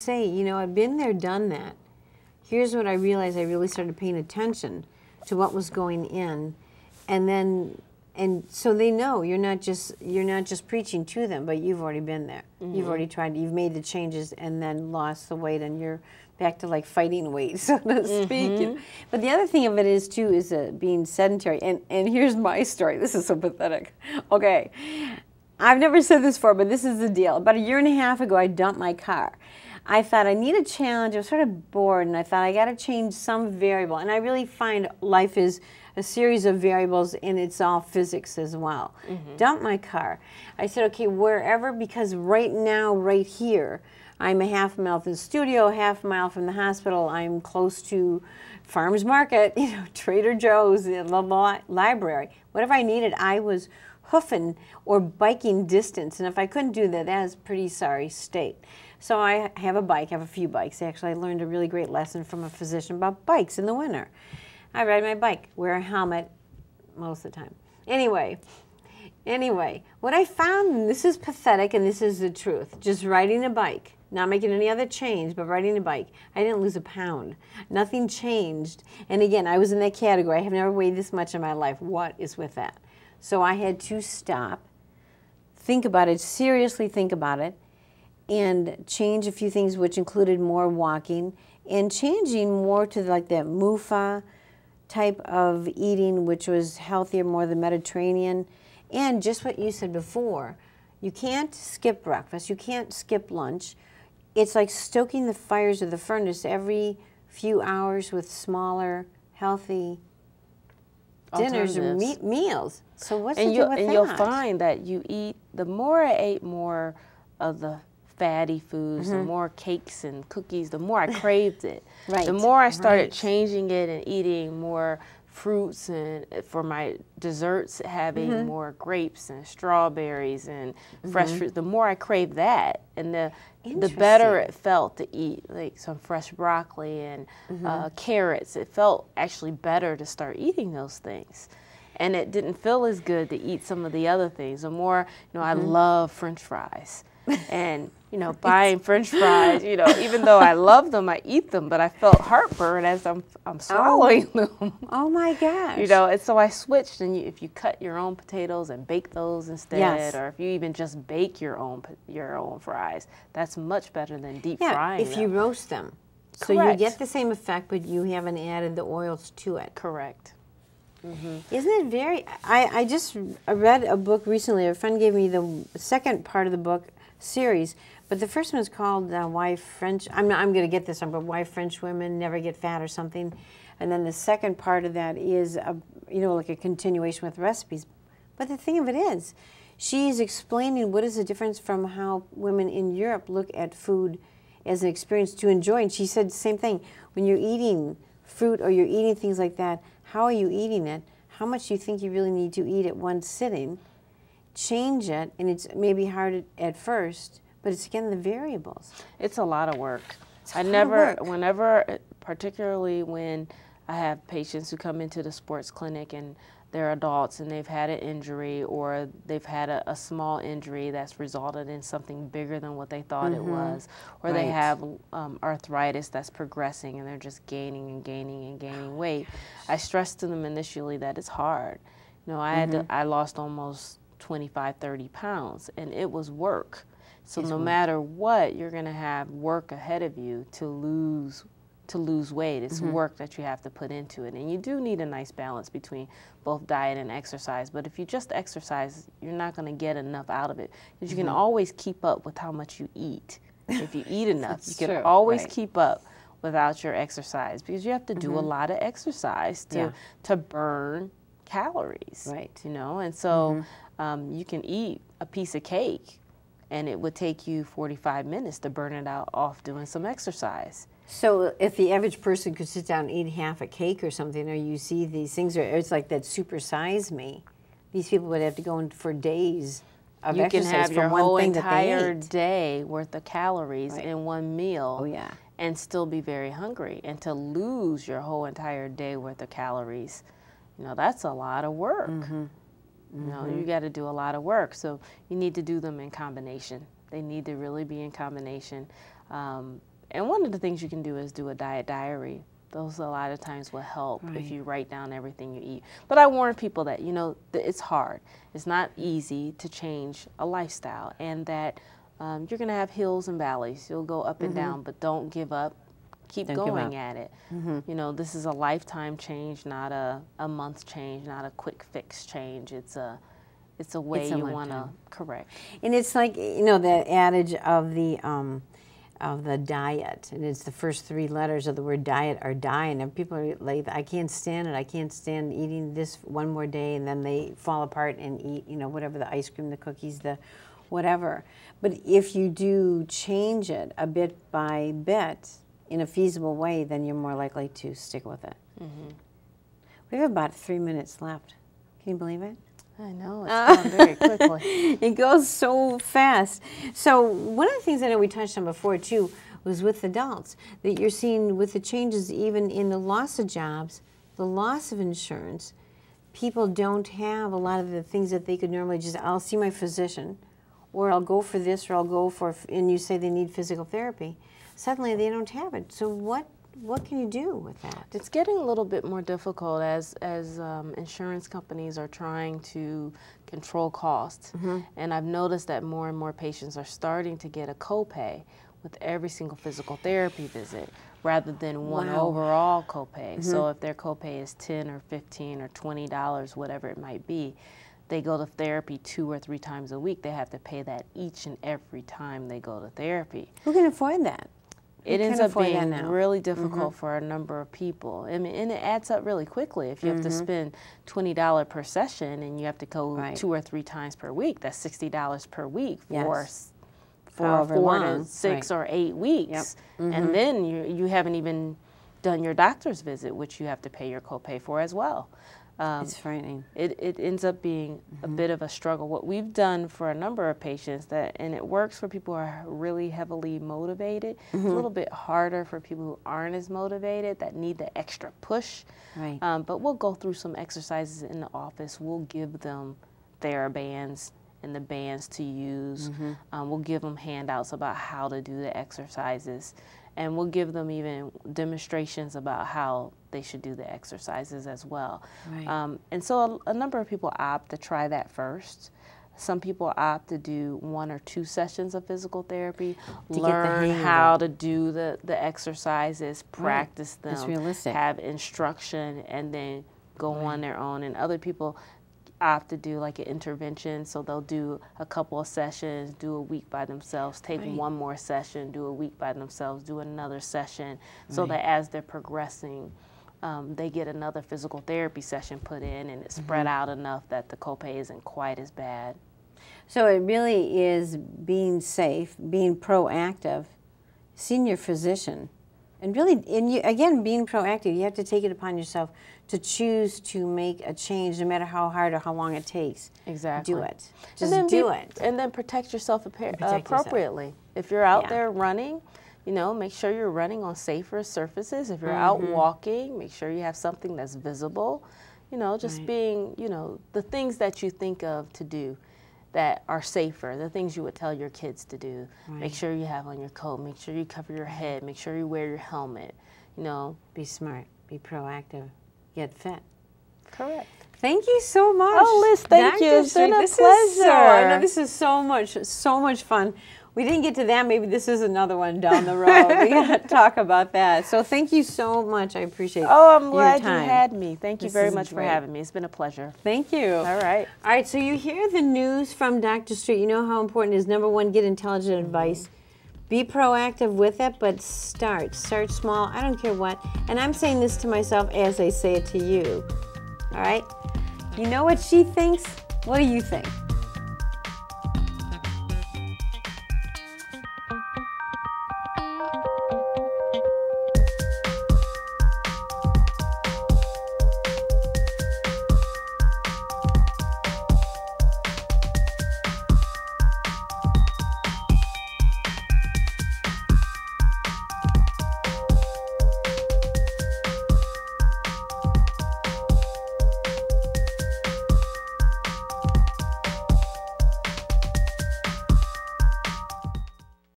say, you know, I've been there, done that. Here's what I realized. I really started paying attention to what was going in, and then, and so they know you're not just preaching to them, but you've already been there. You've already tried. You've made the changes and then lost the weight, and you're back to like fighting weight, so to speak. But the other thing of it is too is being sedentary. And here's my story. This is so pathetic. Okay, I've never said this before, but this is the deal. About a year and a half ago, I dumped my car. I thought I need a challenge. I was sort of bored, and I thought I got to change some variable. And I really find life is a series of variables, and it's all physics as well. Dump my car. I said, okay, wherever, because right now, right here, I'm a half mile from the studio, half a mile from the hospital. I'm close to Farmers Market, you know, Trader Joe's, the library. Whatever I needed, I was hoofing or biking distance. And if I couldn't do that, that's a pretty sorry state. So I have a bike, I have a few bikes. Actually, I learned a really great lesson from a physician about bikes in the winter. I ride my bike, wear a helmet most of the time. Anyway, what I found, and this is pathetic and this is the truth, just riding a bike, not making any other change, but riding a bike, I didn't lose a pound. Nothing changed. And again, I was in that category. I have never weighed this much in my life. What is with that? So I had to stop, think about it, seriously think about it, and change a few things, which included more walking and changing more to like that MUFA type of eating, which was healthier, more the Mediterranean. And just what you said before, you can't skip breakfast, you can't skip lunch. It's like stoking the fires of the furnace every few hours with smaller, healthy dinners or meals. So what's the deal with that? And you'll find that you eat, the more I ate more of the fatty foods, the more cakes and cookies, the more I craved it. The more I started changing it and eating more fruits, and for my desserts having more grapes and strawberries and fresh fruit, the more I craved that, and the better it felt to eat like some fresh broccoli and carrots. It felt actually better to start eating those things. And it didn't feel as good to eat some of the other things. The more, you know, I love French fries. And, you know, buying French fries, you know, even though I love them, I eat them, but I felt heartburn as I'm swallowing them. Oh my gosh. You know, and so I switched, and if you cut your own potatoes and bake those instead, or if you even just bake your own fries, that's much better than deep frying if you roast them. So you get the same effect, but you haven't added the oils to it. Correct. Isn't it very, I just read a book recently, a friend gave me the second part of the book series, but the first one is called Why French, I'm going to get this one, but Why French Women Never Get Fat or something. And then the second part of that is, you know, like a continuation with recipes. But the thing of it is, she's explaining what is the difference from how women in Europe look at food as an experience to enjoy. And she said the same thing. When you're eating fruit or you're eating things like that, how are you eating it? How much do you think you really need to eat at one sitting? Change it, and it's maybe hard at first, but it's again the variables. It's a lot of work. Whenever, particularly when I have patients who come into the sports clinic and they're adults and they've had an injury, or they've had a small injury that's resulted in something bigger than what they thought it was, or they have arthritis that's progressing and they're just gaining and gaining and gaining weight. I stress to them initially that it's hard. You know, I lost almost 25, 30 pounds, and it was work. So no matter what, you're going to have work ahead of you to lose weight. It's work that you have to put into it. And you do need a nice balance between both diet and exercise. But if you just exercise, you're not going to get enough out of it. Because you can always keep up with how much you eat. If you eat enough, you can always keep up without your exercise, because you have to do a lot of exercise to burn calories. You know, and so you can eat a piece of cake and it would take you 45 minutes to burn it out off doing some exercise. So if the average person could sit down and eat half a cake or something, or you see these things, or it's like that Super Size Me, these people would have to go in for days of exercise. You can have your one whole thing entire that day worth of calories in one meal. Oh yeah. And still be very hungry. And to lose your whole entire day worth of calories, you know, that's a lot of work. You know, you got to do a lot of work. So you need to do them in combination. They need to really be in combination. And one of the things you can do is do a diet diary. Those a lot of times will help if you write down everything you eat. But I warn people that, you know, it's hard. It's not easy to change a lifestyle, and that you're going to have hills and valleys. You'll go up and down, but don't give up. Keep going at it. You know, this is a lifetime change, not a month change, not a quick fix change. It's a way you want to correct. And it's like, you know, the adage of the diet, and it's the first 3 letters of the word diet are die, and people are like, I can't stand it. I can't stand eating this one more day, and then they fall apart and eat, you know, whatever, the ice cream, the cookies, the whatever. But if you do change it a bit by bit in a feasible way, then you're more likely to stick with it. We have about 3 minutes left. Can you believe it? I know, it's going very quickly. It goes so fast. So one of the things I know we touched on before too was with adults, that you're seeing with the changes even in the loss of jobs, the loss of insurance, people don't have a lot of the things that they could normally just, I'll see my physician, or I'll go for this, or I'll go for, and you say they need physical therapy. Suddenly they don't have it. So what can you do with that? It's getting a little bit more difficult as insurance companies are trying to control costs. And I've noticed that more and more patients are starting to get a copay with every single physical therapy visit, rather than one overall copay. So if their copay is $10 or $15 or $20, whatever it might be, they go to therapy 2 or 3 times a week. They have to pay that each and every time they go to therapy. Who can afford that? It ends up being really difficult for a number of people. I mean, and it adds up really quickly. If you have to spend $20 per session and you have to go 2 or 3 times per week, that's $60 per week for 4 to 6 or 8 weeks. And then you haven't even done your doctor's visit, which you have to pay your copay for as well. It's frightening. It ends up being a bit of a struggle. What we've done for a number of patients, and it works for people who are really heavily motivated, it's a little bit harder for people who aren't as motivated, that need the extra push. But we'll go through some exercises in the office. We'll give them TheraBands and the bands to use. We'll give them handouts about how to do the exercises. And we'll give them even demonstrations about how they should do the exercises as well. And so a number of people opt to try that first. Some people opt to do 1 or 2 sessions of physical therapy, learn how to do the exercises, practice them, have instruction, and then go on their own. And other people opt to do like an intervention, so they'll do a couple of sessions, do a week by themselves, take 1 more session, do a week by themselves, do another session, so that as they're progressing, they get another physical therapy session put in, and it's spread out enough that the copay isn't quite as bad. So it really is being safe, being proactive, seeing your physician, and really, again, being proactive. You have to take it upon yourself to choose to make a change, no matter how hard or how long it takes. Exactly. Do it. Just do it. And then protect yourself appropriately. If you're out there running, you know, make sure you're running on safer surfaces. If you're out walking, make sure you have something that's visible. You know, just being, you know, the things that you think of to do that are safer, the things you would tell your kids to do. Make sure you have on your coat, make sure you cover your head, make sure you wear your helmet, you know. Be smart, be proactive, get fit. Correct. Thank you so much. Oh, Liz, thank you. It's been a pleasure. I know this is so much fun. We didn't get to that. Maybe this is another one down the road. We got to talk about that. So thank you so much. I appreciate your time. Oh, I'm glad you had me. Thank you very much for having me. It's been a pleasure. Thank you. All right. All right, so you hear the news from Dr. Street. You know how important it is. Number 1, get intelligent advice. Be proactive with it, but start small. I don't care what. And I'm saying this to myself as I say it to you. All right? You know what she thinks? What do you think?